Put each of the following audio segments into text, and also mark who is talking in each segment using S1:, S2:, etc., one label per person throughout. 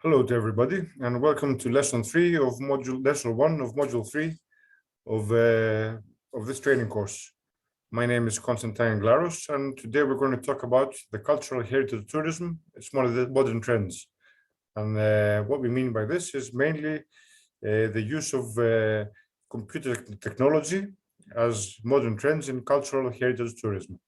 S1: Hello to everybody, and welcome to lesson 3 of lesson 1 of module 3 of this training course. My name is Konstantin Glaros, and today we're going to talk about the cultural heritage tourism. It's one of the modern trends, and what we mean by this is mainly the use of computer technology as modern trends in cultural heritage tourism.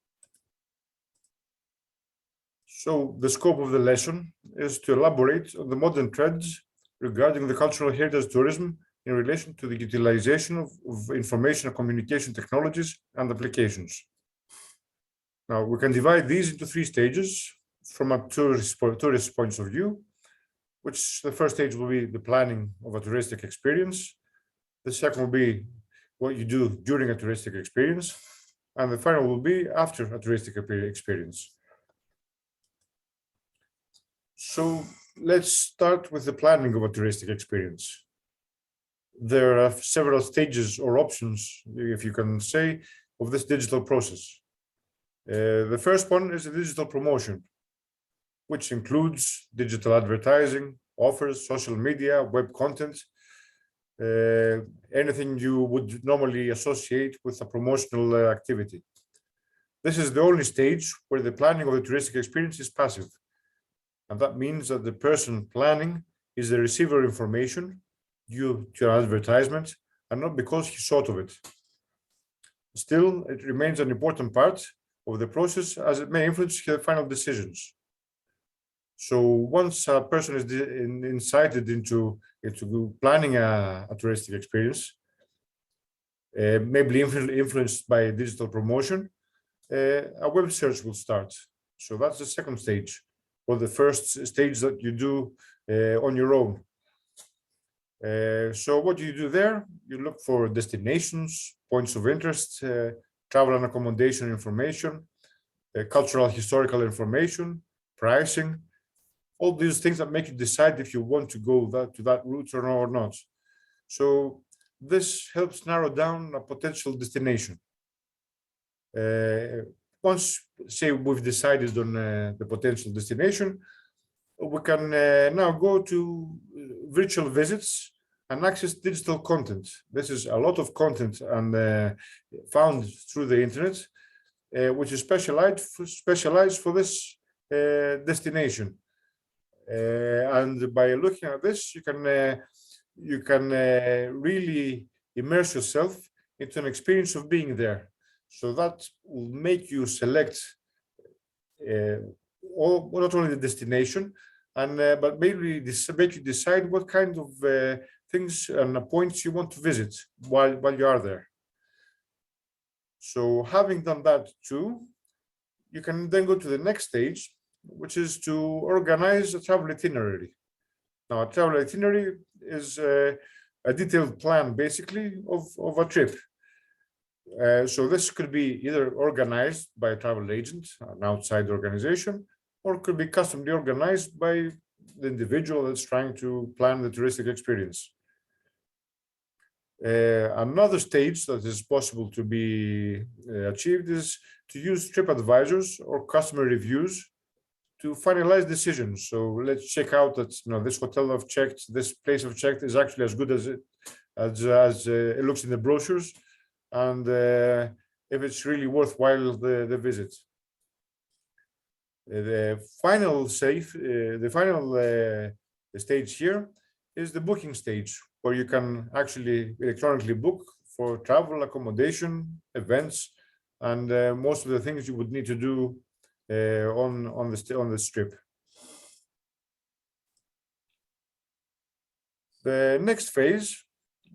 S1: So the scope of the lesson is to elaborate on the modern trends regarding the cultural heritage tourism in relation to the utilization of information and communication technologies and applications. Now, we can divide these into 3 stages from a tourist point of view, which the first stage will be the planning of a touristic experience. The second will be what you do during a touristic experience. And the final will be after a touristic experience. So let's start with the planning of a touristic experience. There are several stages or options, if you can say, of this digital process. The first one is the digital promotion, which includes digital advertising, offers, social media, web content, anything you would normally associate with a promotional activity. This is the only stage where the planning of the touristic experience is passive. And that means that the person planning is the receiver of information due to an advertisement and not because he thought of it. Still, it remains an important part of the process as it may influence the final decisions. So once a person is incited into planning a touristic experience, maybe influenced by digital promotion, a web search will start. So that's the second stage, or the first stage that you do on your own. So what do you do there? You look for destinations, points of interest, travel and accommodation information, cultural, historical information, pricing, all these things that make you decide if you want to go to that route or not. So this helps narrow down a potential destination. Once, say, we've decided on the potential destination, we can now go to virtual visits and access digital content. This is a lot of content and found through the internet, which is specialized for this destination. And by looking at this, you can really immerse yourself into an experience of being there. So that will make you select not only the destination, but maybe make you decide what kind of things and points you want to visit while you are there. So having done that too, you can then go to the next stage, which is to organize a travel itinerary. Now, a travel itinerary is a detailed plan, basically, of a trip. So this could be either organized by a travel agent, an outside organization, or could be customly organized by the individual that's trying to plan the touristic experience. Another stage that is possible to be achieved is to use TripAdvisors or customer reviews to finalize decisions. So let's check out that this hotel I've checked, this place I've checked is actually as good as it looks in the brochures, and if it's really worthwhile the visit. The final stage here is the booking stage, where you can actually electronically book for travel, accommodation, events, and most of the things you would need to do on this trip. The next phase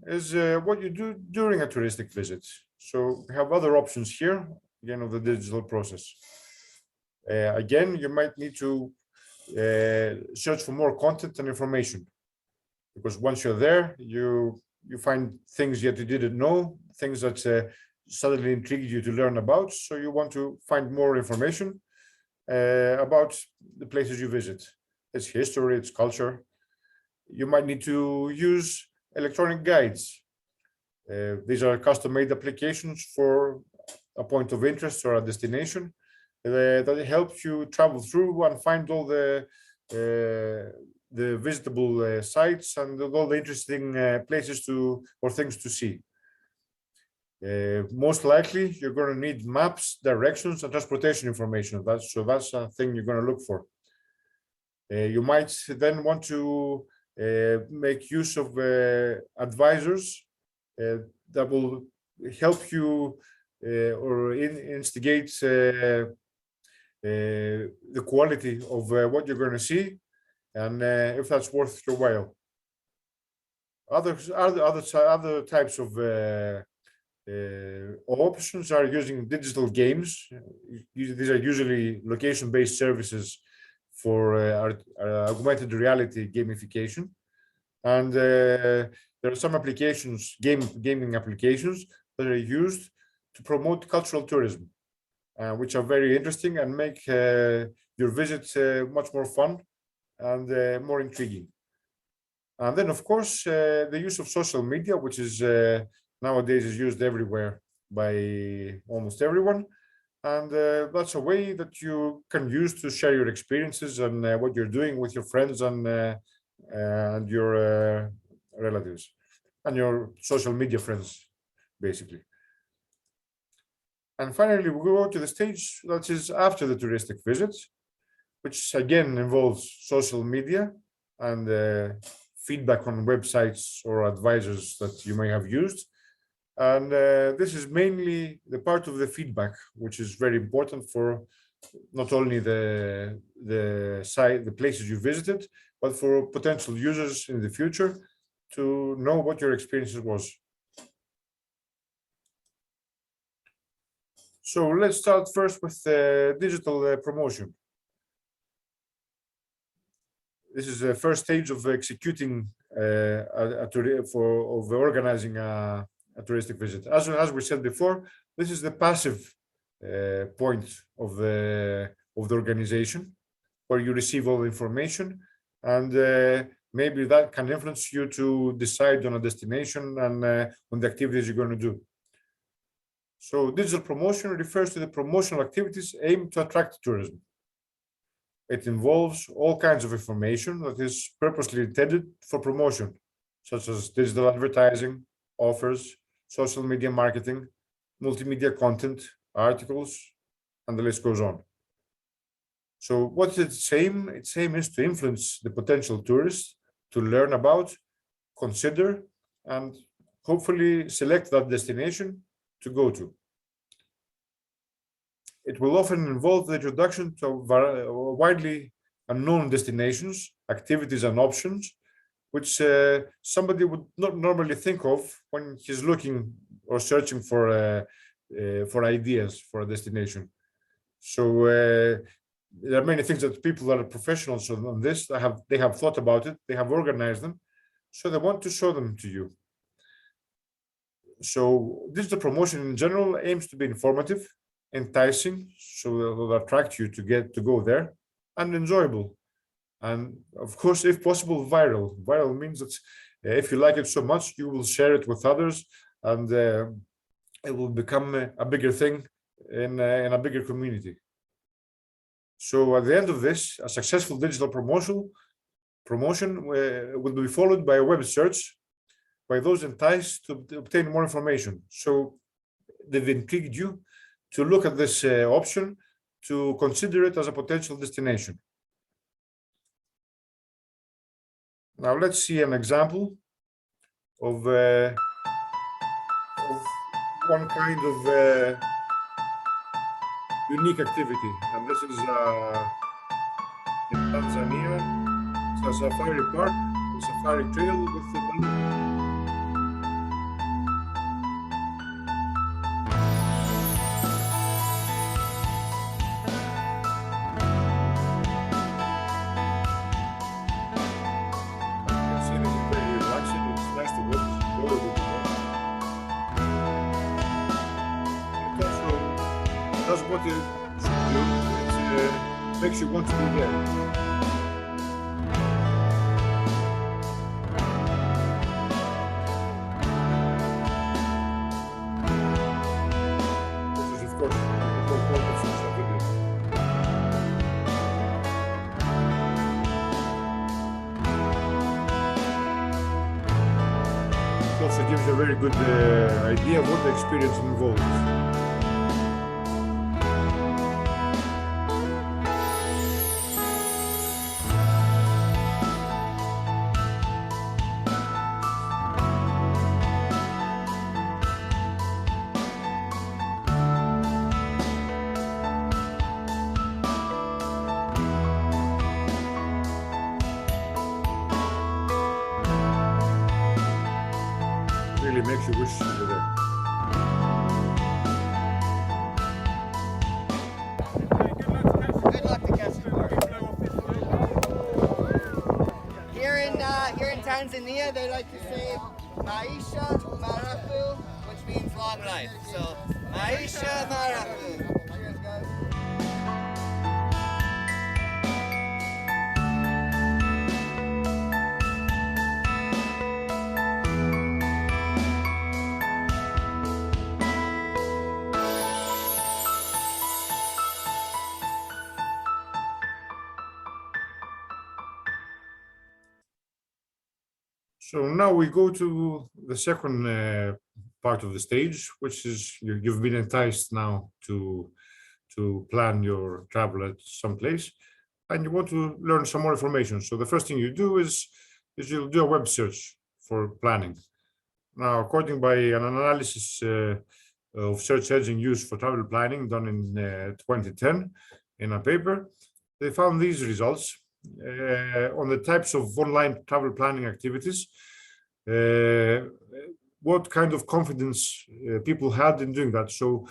S1: is what you do during a touristic visit. So we have other options here, again, of the digital process. Again, you might need to search for more content and information, because once you're there, you find things that you didn't know, things that suddenly intrigue you to learn about. So you want to find more information about the places you visit, its history, its culture. You might need to use electronic guides. These are custom-made applications for a point of interest or a destination that helps you travel through and find all the the visitable sites and all the interesting places or things to see. Most likely, you're going to need maps, directions, and transportation information. That's a thing you're going to look for. You might then want to make use of advisors that will help you or instigate the quality of what you're going to see, and if that's worth your while. Other types of options are using digital games. These are usually location-based services for augmented reality gamification, and there are some applications, gaming applications, that are used to promote cultural tourism, which are very interesting and make your visit much more fun and more intriguing. And then, of course, the use of social media, which is nowadays is used everywhere by almost everyone. And that's a way that you can use to share your experiences and what you're doing with your friends and your relatives and your social media friends, basically. And finally, we go to the stage that is after the touristic visit, which again involves social media and feedback on websites or advisors that you may have used. And this is mainly the part of the feedback, which is very important for not only the site, the places you visited, but for potential users in the future to know what your experiences was. So let's start first with digital promotion. This is the first stage of executing of organizing a touristic visit. As we said before, this is the passive point of the organization, where you receive all the information, and maybe that can influence you to decide on a destination and on the activities you're going to do. So digital promotion refers to the promotional activities aimed to attract tourism. It involves all kinds of information that is purposely intended for promotion, such as digital advertising, offers, social media marketing, multimedia content, articles, and the list goes on. So what's its aim? Its aim is to influence the potential tourists to learn about, consider, and hopefully select that destination to go to. It will often involve the introduction to widely unknown destinations, activities, and options, which somebody would not normally think of when he's looking or searching for ideas for a destination. So there are many things that people that are professionals on this, they have thought about it, they have organized them, so they want to show them to you. So digital promotion in general aims to be informative, enticing, so it'll attract you to go there, and enjoyable, and of course, if possible, viral. Viral means that if you like it so much, you will share it with others, and it will become a bigger thing in a bigger community. So at the end of this, a successful digital promotion will be followed by a web search by those enticed to obtain more information. So they've intrigued you to look at this option, to consider it as a potential destination. Now let's see an example of one kind of unique activity, and this is in Tanzania. It's a safari park, a safari trail with the does what it should do. It makes you want to be there. This is, of course, the whole point of social video. gives a very good idea of what the experience involves. Really makes you wish you were there.
S2: Good luck to catch the car. Here in Tanzania, they like to say Maisha Marafu, which means long life. So Maisha Marafu. Cheers, guys.
S1: So now we go to the second part of the stage, which is you've been enticed now to plan your travel at some place, and you want to learn some more information. So the first thing you do is you'll do a web search for planning. Now, according by an analysis of search engine use for travel planning done in 2010 in a paper, they found these results on the types of online travel planning activities, what kind of confidence people had in doing that. So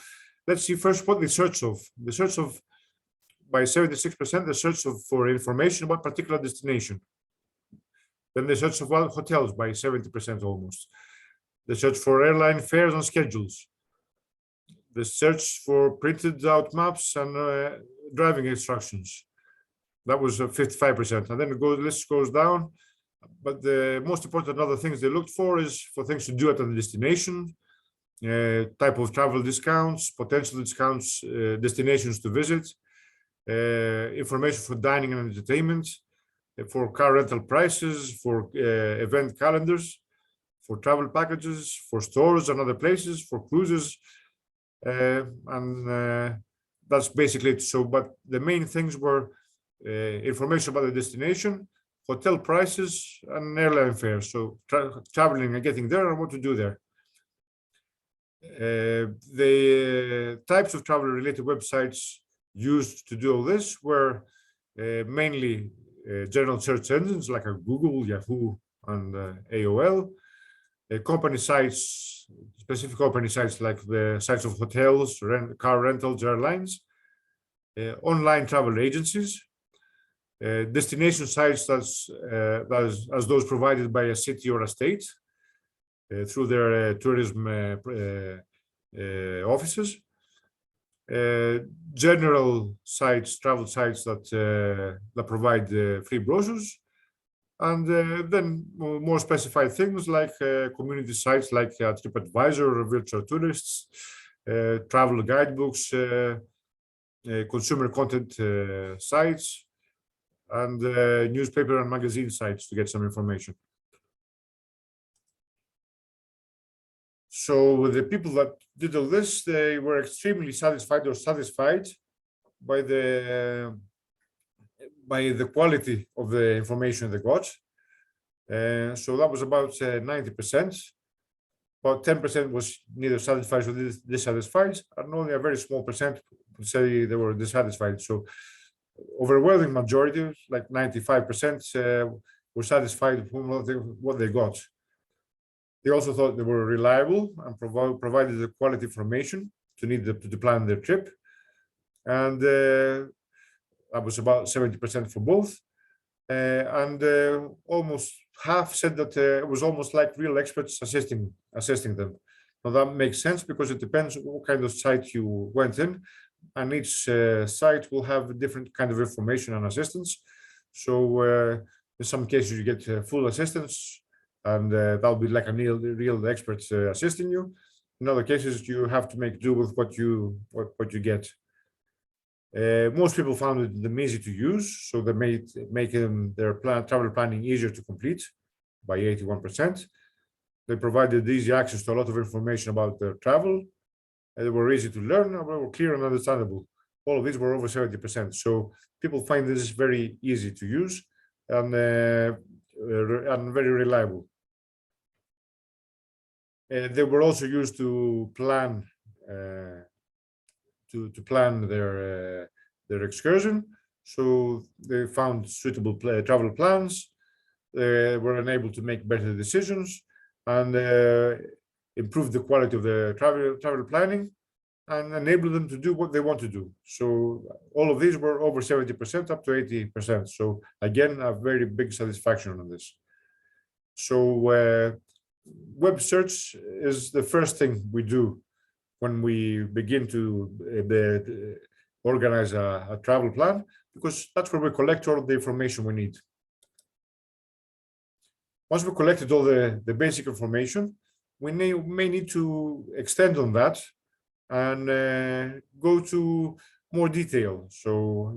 S1: let's see first what they search of. The search of, by 76%, the search of for information about particular destination. Then the search of hotels by 70% almost. The search for airline fares and schedules. The search for printed out maps and driving instructions. That was 55%. And then the list goes down. But the most important other things they looked for is for things to do at the destination, type of travel discounts, potential discounts, destinations to visit, information for dining and entertainment, for car rental prices, for event calendars, for travel packages, for stores and other places, for cruises, and that's basically it. So, but the main things were information about the destination, hotel prices, and airline fares. So traveling and getting there and what to do there. The types of travel-related websites used to do all this were mainly general search engines like Google, Yahoo, and AOL. Company sites, specific company sites like the sites of hotels, car rentals, airlines, online travel agencies, destination sites as those provided by a city or a state through their tourism offices, general sites, travel sites that provide free brochures, and then more specified things like community sites like TripAdvisor, Virtual Tourists, travel guidebooks, consumer content sites, and newspaper and magazine sites to get some information. So the people that did all this, they were extremely satisfied by the quality of the information they got. So that was about 90%. About 10% was neither satisfied or dissatisfied, and only a very small percent would say they were dissatisfied. So overwhelming majority, like 95%, were satisfied with what they got. They also thought they were reliable and provided the quality information to plan their trip. And that was about 70% for both. And almost half said that it was almost like real experts assisting them. Now that makes sense because it depends what kind of site you went in, and each site will have a different kind of information and assistance. So in some cases you get full assistance, and that'll be like a real expert assisting you. In other cases, you have to make do with what you get. Most people found them easy to use, so they make their travel planning easier to complete by 81%. They provided easy access to a lot of information about their travel. They were easy to learn, and were clear and understandable. All of these were over 70%. So people find this very easy to use and very reliable. They were also used to plan their excursion. So they found suitable travel plans. They were enabled to make better decisions and improve the quality of the travel planning and enable them to do what they want to do. So all of these were over 70%, up to 80%. So again, a very big satisfaction on this. So web search is the first thing we do when we begin to organize a travel plan, because that's where we collect all of the information we need. Once we collected all the basic information, we may need to extend on that and go to more detail. So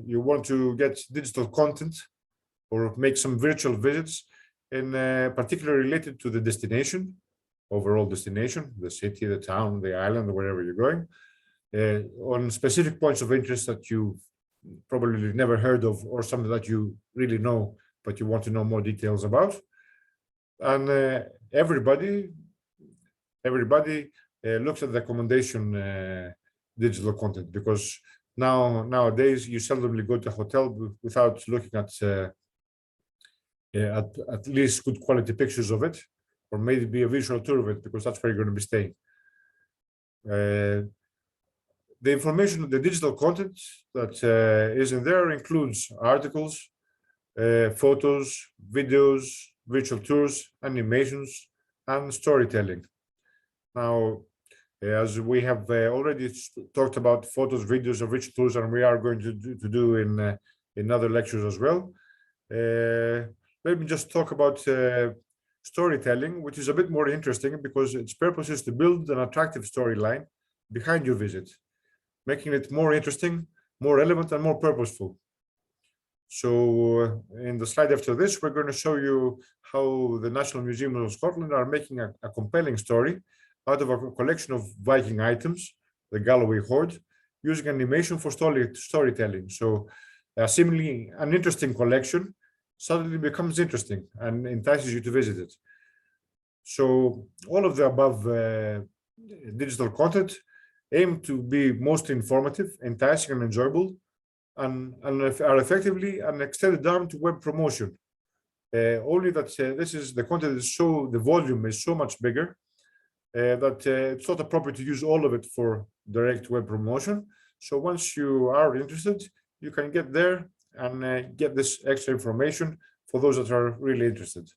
S1: you want to get digital content or make some virtual visits, in particular related to the destination, overall destination, the city, the town, the island, wherever you're going, on specific points of interest that you probably never heard of, or something that you really know, but you want to know more details about. And everybody looks at the accommodation digital content, because nowadays you seldomly go to a hotel without looking at least good quality pictures of it, or maybe a visual tour of it, because that's where you're going to be staying. The information, the digital content that is in there includes articles, photos, videos, virtual tours, animations, and storytelling. Now, as we have already talked about photos, videos, and virtual tours, and we are going to do in other lectures as well, let me just talk about storytelling, which is a bit more interesting because its purpose is to build an attractive storyline behind your visit, making it more interesting, more relevant, and more purposeful. So in the slide after this, we're going to show you how the National Museum of Scotland are making a compelling story out of a collection of Viking items, the Galloway hoard, using animation for storytelling. So a seemingly uninteresting collection suddenly becomes interesting and entices you to visit it. So all of the above digital content aim to be most informative, enticing, and enjoyable, and are effectively an extended arm to web promotion. Only that the content is the volume is so much bigger that it's not appropriate to use all of it for direct web promotion. So once you are interested, you can get there and get this extra information for those that are really interested.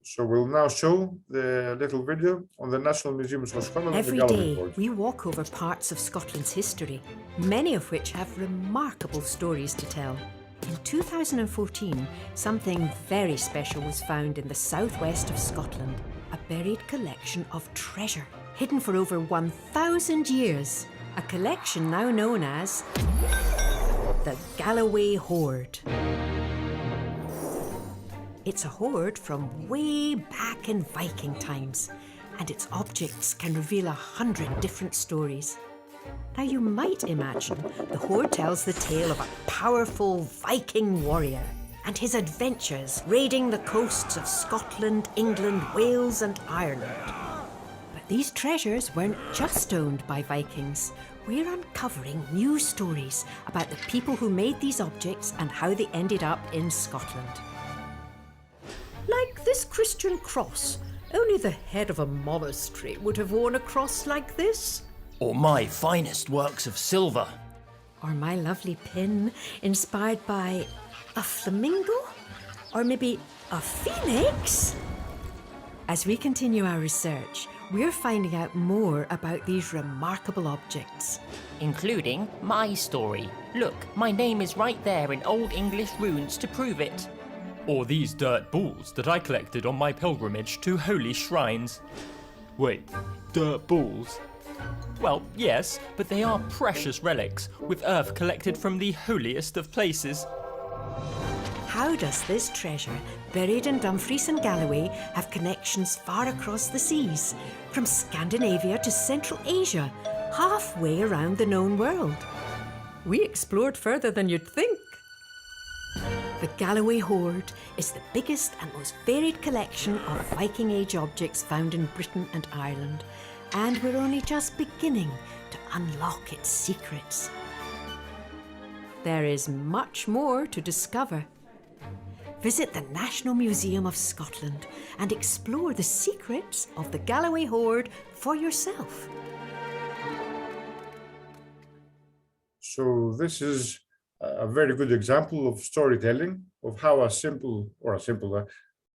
S1: So we'll now show the little video on the National Museums of Scotland.
S3: Every day we walk over parts of Scotland's history, many of which have remarkable stories to tell. In 2014, something very special was found in the southwest of Scotland, a buried collection of treasure, hidden for over 1,000 years, a collection now known as the Galloway Hoard. It's a hoard from way back in Viking times, and its objects can reveal 100 different stories. Now you might imagine the hoard tells the tale of a powerful Viking warrior and his adventures raiding the coasts of Scotland, England, Wales and Ireland. But these treasures weren't just owned by Vikings. We're uncovering new stories about the people who made these objects and how they ended up in Scotland. Like this Christian cross, only the head of a monastery would have worn a cross like this.
S4: Or my finest works of silver.
S3: Or my lovely pin, inspired by a flamingo? Or maybe a phoenix? As we continue our research, we're finding out more about these remarkable objects.
S4: Including my story. Look, my name is right there in Old English runes to prove it.
S5: Or these dirt balls that I collected on my pilgrimage to holy shrines. Wait, dirt balls? Well, yes, but they are precious relics, with earth collected from the holiest of places.
S3: How does this treasure, buried in Dumfries and Galloway, have connections far across the seas, from Scandinavia to Central Asia, halfway around the known world? We explored further than you'd think. The Galloway Hoard is the biggest and most varied collection of Viking Age objects found in Britain and Ireland, and we're only just beginning to unlock its secrets. There is much more to discover. Visit the National Museum of Scotland and explore the secrets of the Galloway Hoard for yourself.
S1: So this is a very good example of storytelling, of how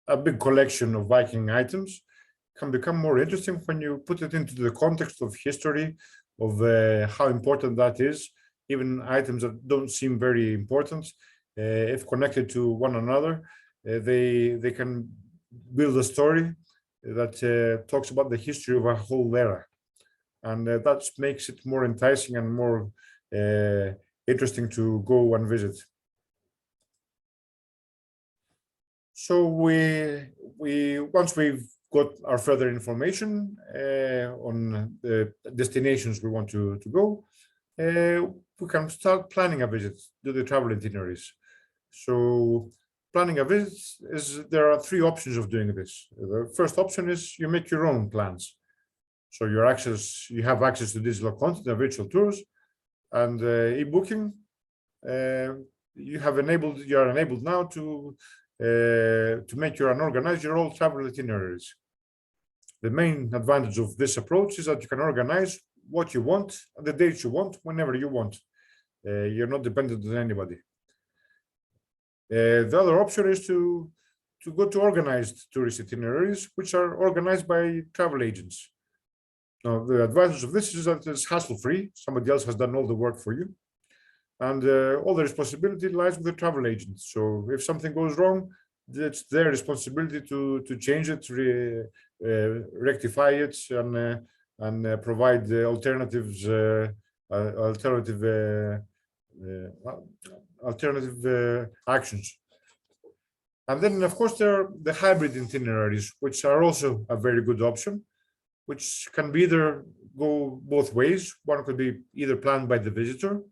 S1: a big collection of Viking items can become more interesting when you put it into the context of history, of how important that is. Even items that don't seem very important, if connected to one another, they can build a story that talks about the history of a whole era. And that makes it more enticing and more interesting to go and visit. So once we've got our further information on the destinations we want to go, we can start planning a visit, do the travel itineraries. So planning a visit there are three options of doing this. The first option is you make your own plans. So you have access to digital content and virtual tours, and e-booking. You are enabled now to make and organize your own travel itineraries. The main advantage of this approach is that you can organize what you want, the dates you want, whenever you want. You're not dependent on anybody. The other option is to go to organized tourist itineraries, which are organized by travel agents. Now, the advantage of this is that it's hassle-free. Somebody else has done all the work for you. And all the responsibility lies with the travel agent. So if something goes wrong, it's their responsibility to change it, rectify it, and provide alternative actions. And then, of course, there are the hybrid itineraries, which are also a very good option, which can either go both ways. One could be either planned by the visitor,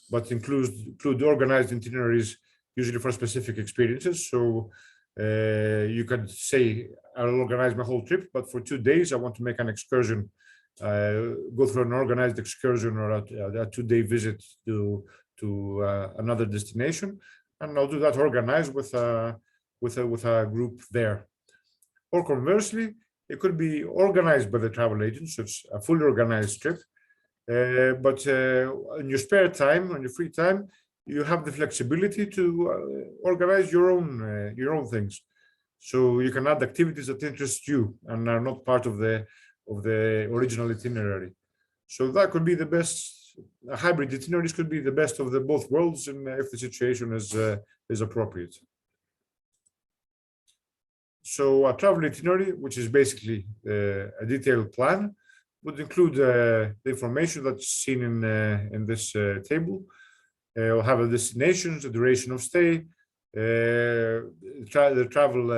S1: but include organized itineraries, usually for specific experiences. So you could say, I'll organize my whole trip, but for 2 days, I want to make an excursion, go through an organized excursion or a 2-day visit to another destination, and I'll do that organized with a group there. Or conversely, it could be organized by the travel agent, so it's a fully organized trip. But in your spare time, on your free time, you have the flexibility to organize your own things. So you can add activities that interest you and are not part of the original itinerary. So that could be the best. Hybrid itineraries could be the best of the both worlds, and if the situation is appropriate. So a travel itinerary, which is basically a detailed plan, would include the information that's seen in this table. We'll have the destinations, the duration of stay, the travel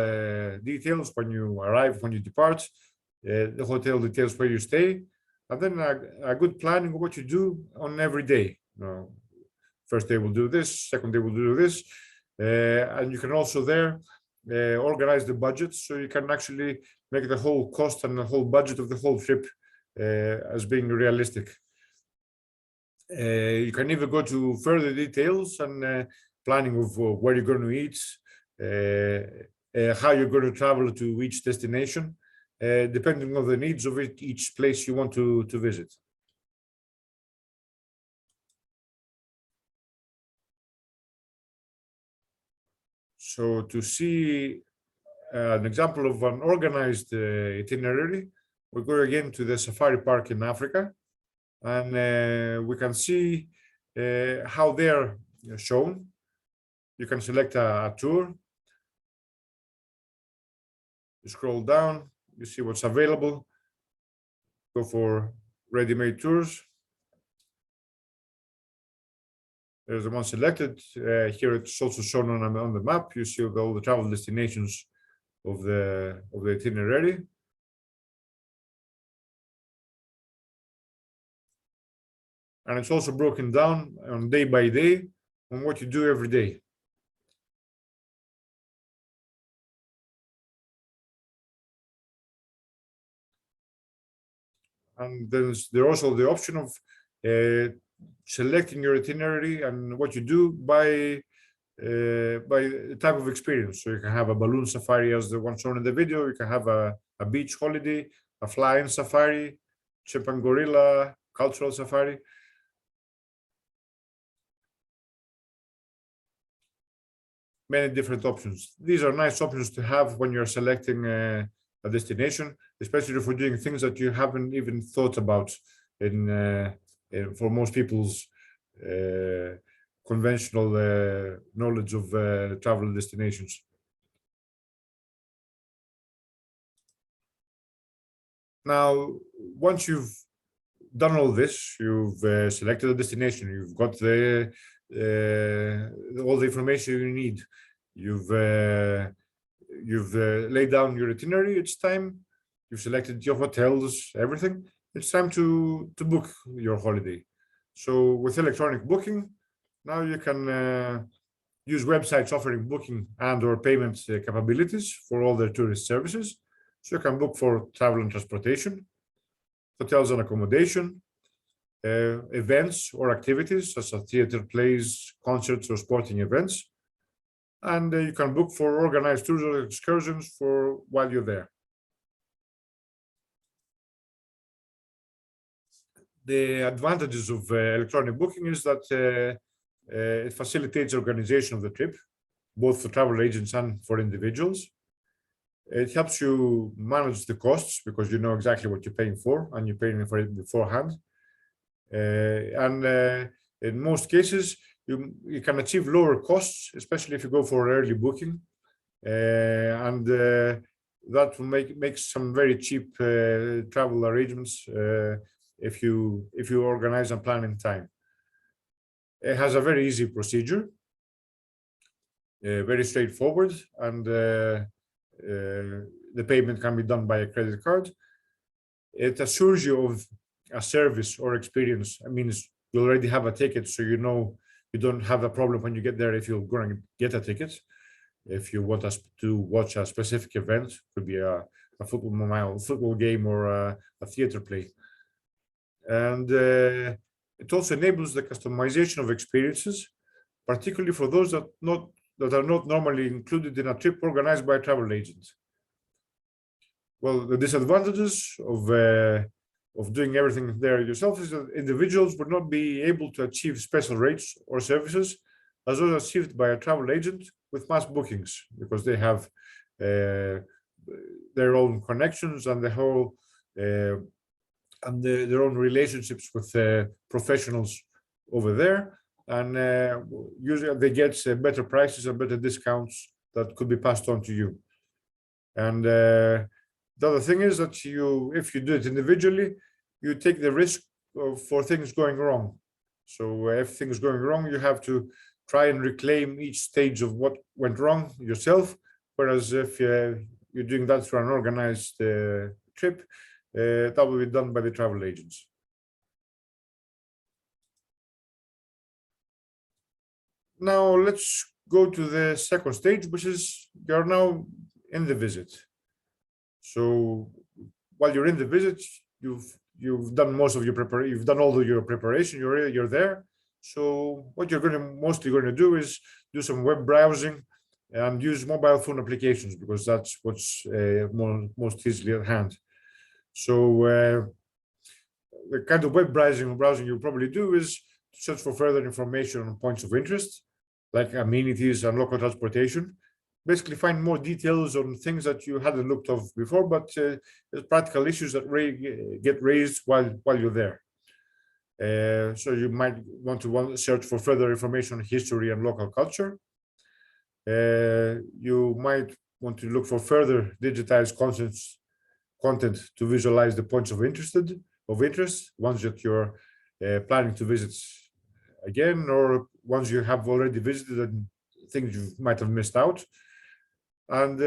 S1: details when you arrive, when you depart, the hotel details where you stay, and then a good planning of what you do on every day. First day we'll do this, second day we'll do this, and you can also there organize the budget, so you can actually make the whole cost and the whole budget of the whole trip as being realistic. You can even go to further details and planning of where you're going to eat, how you're going to travel to each destination, depending on the needs of each place you want to visit. So to see an example of an organized itinerary, we go again to the safari park in Africa, and we can see how they're shown. You can select a tour. You scroll down, you see what's available. Go for ready-made tours. There's the one selected. Here it's also shown on the map. You see all the travel destinations of the itinerary. And it's also broken down on day by day on what you do every day. And then there's also the option of selecting your itinerary and what you do by the type of experience. So you can have a balloon safari as the one shown in the video. You can have a beach holiday, a flying safari, chimp and gorilla, cultural safari. Many different options. These are nice options to have when you're selecting a destination, especially if we're doing things that you haven't even thought about for most people's conventional knowledge of travel destinations. Now, once you've done all this, you've selected a destination, you've got all the information you need, you've laid down your itinerary. It's time. You've selected your hotels, everything. It's time to book your holiday. So with electronic booking, now you can use websites offering booking and/or payment capabilities for all their tourist services. So you can book for travel and transportation, hotels and accommodation, events or activities such as theater, plays, concerts, or sporting events. And you can book for organized tours or excursions for while you're there. The advantages of electronic booking is that it facilitates organization of the trip, both for travel agents and for individuals. It helps you manage the costs because you know exactly what you're paying for and you're paying for it beforehand. In most cases, you can achieve lower costs, especially if you go for early booking. That will make some very cheap travel arrangements if you organize and plan in time. It has a very easy procedure, very straightforward, and the payment can be done by a credit card. It assures you of a service or experience. I mean, you already have a ticket, so you know you don't have a problem when you get there if you're going to get a ticket. If you want us to watch a specific event, could be a football game or a theater play. And it also enables the customization of experiences, particularly for those that are not normally included in a trip organized by a travel agent. Well, the disadvantages of doing everything there yourself is that individuals would not be able to achieve special rates or services as those achieved by a travel agent with mass bookings, because they have their own connections and their own relationships with professionals over there, and usually they get better prices and better discounts that could be passed on to you. And the other thing is that if you do it individually, you take the risk for things going wrong. So if things going wrong, you have to try and reclaim each stage of what went wrong yourself. Whereas if you're doing that through an organized trip, that will be done by the travel agents. Now let's go to the second stage, which is you're now in the visit. So while you're in the visit, you've done most of your preparation. You've done all of your preparation. You're there. So what you're mostly going to do is do some web browsing and use mobile phone applications, because that's what's most easily at hand. So the kind of web browsing you'll probably do is search for further information on points of interest, like amenities and local transportation. Basically find more details on things that you hadn't looked of before, but there's practical issues that get raised while you're there. So you might want to search for further information on history and local culture. You might want to look for further digitized content to visualize the points of interest, ones that you're planning to visit again, or ones you have already visited and things you might have missed out. And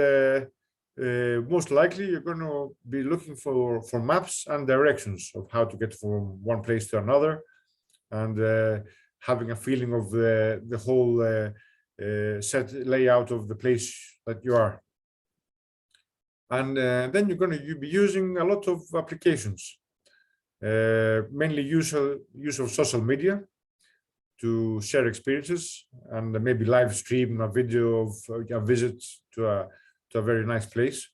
S1: most likely you're going to be looking for maps and directions of how to get from one place to another, and having a feeling of the whole set layout of the place that you are. And then you're going to be using a lot of applications, mainly use of social media to share experiences, and maybe live stream a video of a visit to a very nice place.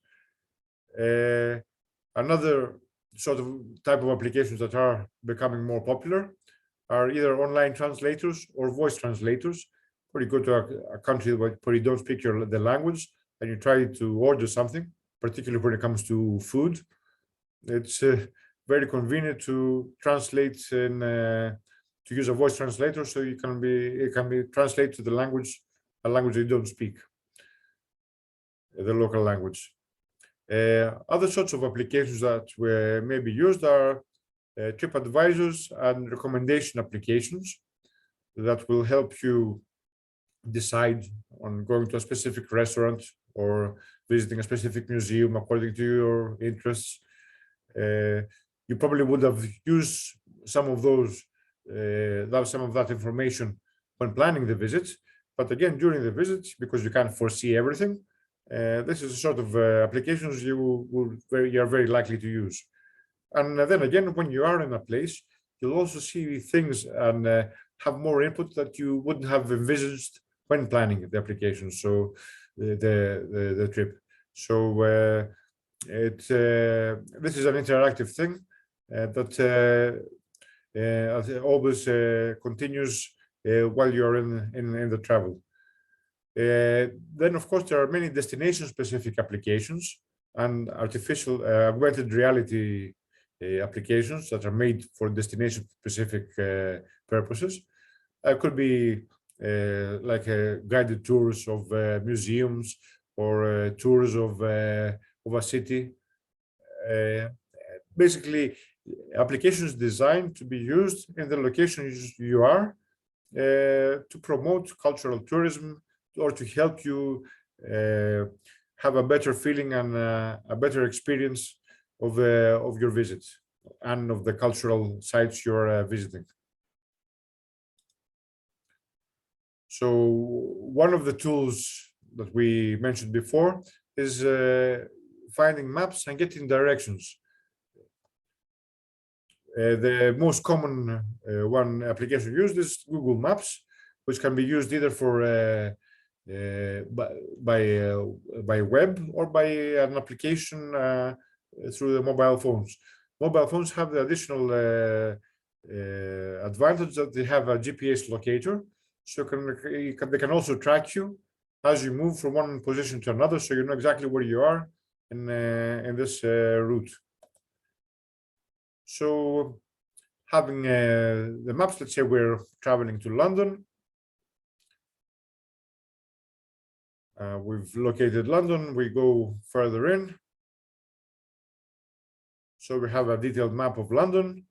S1: Another sort of type of applications that are becoming more popular are either online translators or voice translators, where you go to a country where you don't speak the language and you try to order something, particularly when it comes to food. It's very convenient to translate to use a voice translator, so it can be translated to a language you don't speak, the local language. Other sorts of applications that may be used are trip advisors and recommendation applications that will help you decide on going to a specific restaurant or visiting a specific museum according to your interests. You probably would have used some of that information when planning the visit, but again, during the visit, because you can't foresee everything, this is a sort of applications you are very likely to use. And then again, when you are in a place, you'll also see things and have more input that you wouldn't have envisaged when planning the application, so the trip. So this is an interactive thing that always continues while you're in the travel. Then, of course, there are many destination-specific applications and artificial augmented reality applications that are made for destination-specific purposes. It could be like guided tours of museums or tours of a city. Basically, applications designed to be used in the locations you are to promote cultural tourism, or to help you have a better feeling and a better experience of your visit and of the cultural sites you're visiting. So one of the tools that we mentioned before is finding maps and getting directions. The most common one application used is Google Maps, which can be used either for by web or by an application through the mobile phones. Mobile phones have the additional advantage that they have a GPS locator, so they can also track you as you move from one position to another, so you know exactly where you are in this route. So having the maps, let's say we're traveling to London. We've located London, we go further in. So we have a detailed map of London.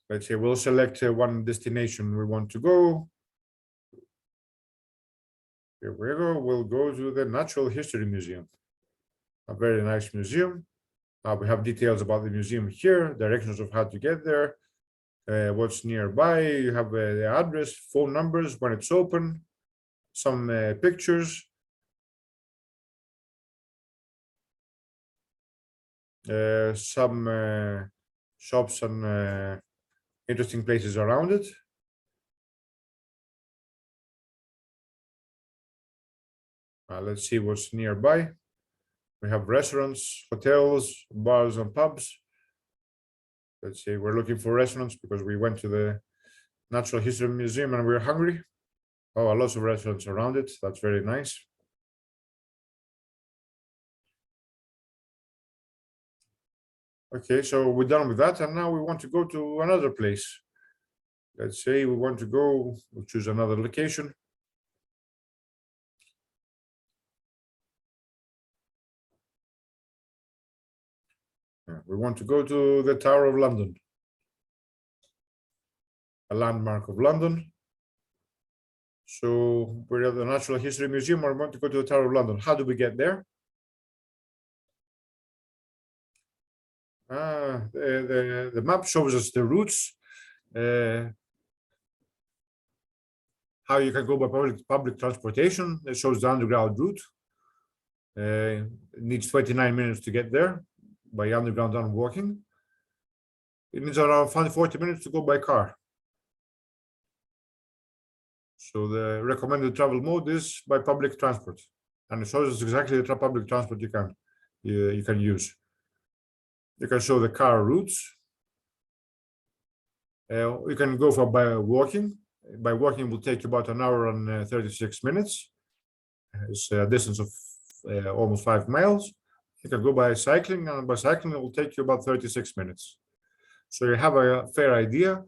S1: Let's say we'll select one destination we want to go. Here we go, we'll go to the Natural History Museum. A very nice museum. We have details about the museum here, directions of how to get there, what's nearby. You have the address, phone numbers, when it's open, some pictures, some shops and interesting places around it. Let's see what's nearby. We have restaurants, hotels, bars, and pubs. Let's say we're looking for restaurants because we went to the Natural History Museum and we're hungry. Oh, lots of restaurants around it. That's very nice. Okay, so we're done with that, and now we want to go to another place. Let's say we want to go, we'll choose another location. We want to go to the Tower of London. a landmark of London. So we're at the Natural History Museum. I want to go to the Tower of London. How do we get there? The map shows us the routes, how you can go by public transportation. It shows the underground route. It needs 29 minutes to get there by underground and walking. It needs around 40 minutes to go by car. So the recommended travel mode is by public transport, and it shows us exactly the public transport you can use. You can show the car routes. You can go for by walking. By walking, it will take you about an hour and 36 minutes. It's a distance of almost 5 miles. You can go by cycling, and by cycling, it will take you about 36 minutes. So you have a fair idea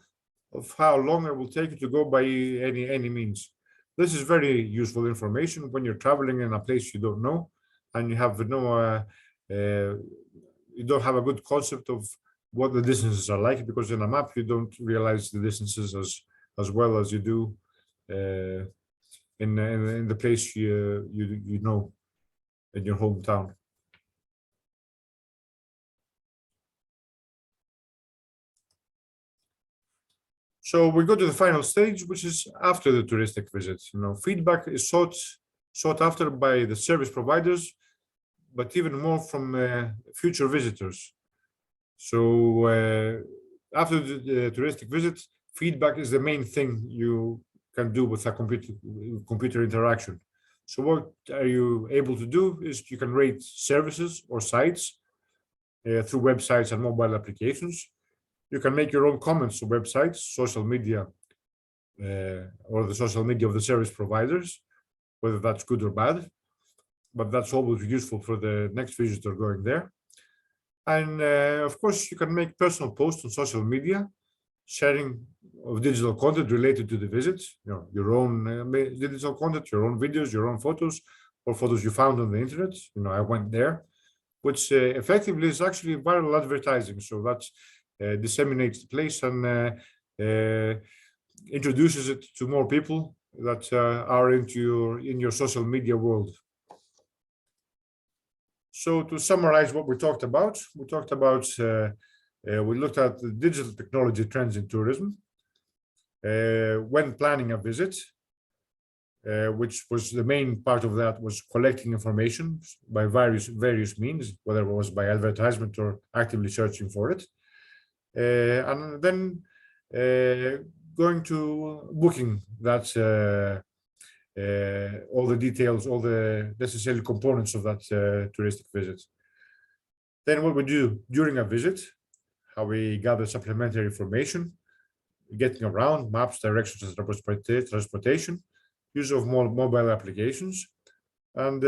S1: of how long it will take you to go by any means. This is very useful information when you're traveling in a place you don't know, and you have no you don't have a good concept of what the distances are like, because in a map you don't realize the distances as well as you do in the place you know in your hometown. So we go to the final stage, which is after the touristic visit. Feedback is sought after by the service providers, but even more from future visitors. So after the touristic visit, feedback is the main thing you can do with a computer interaction. So what are you able to do is you can rate services or sites through websites and mobile applications. You can make your own comments to websites, social media, or the social media of the service providers, whether that's good or bad. But that's always useful for the next visitor going there. And of course, you can make personal posts on social media, sharing of digital content related to the visit, your own digital content, your own videos, your own photos, or photos you found on the internet. I went there, which effectively is actually viral advertising. So that's disseminates the place and introduces it to more people that are in your social media world. So to summarize what we talked about, we looked at the digital technology trends in tourism when planning a visit, which was the main part of that was collecting information by various means, whether it was by advertisement or actively searching for it. And then going to booking that all the details, all the necessary components of that touristic visit. Then what we do during a visit, how we gather supplementary information, getting around, maps, directions, transportation, use of mobile applications, and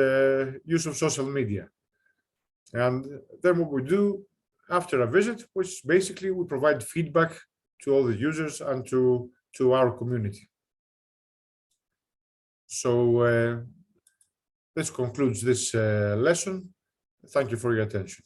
S1: use of social media. And then what we do after a visit, which basically we provide feedback to all the users and to our community. So this concludes this lesson. Thank you for your attention.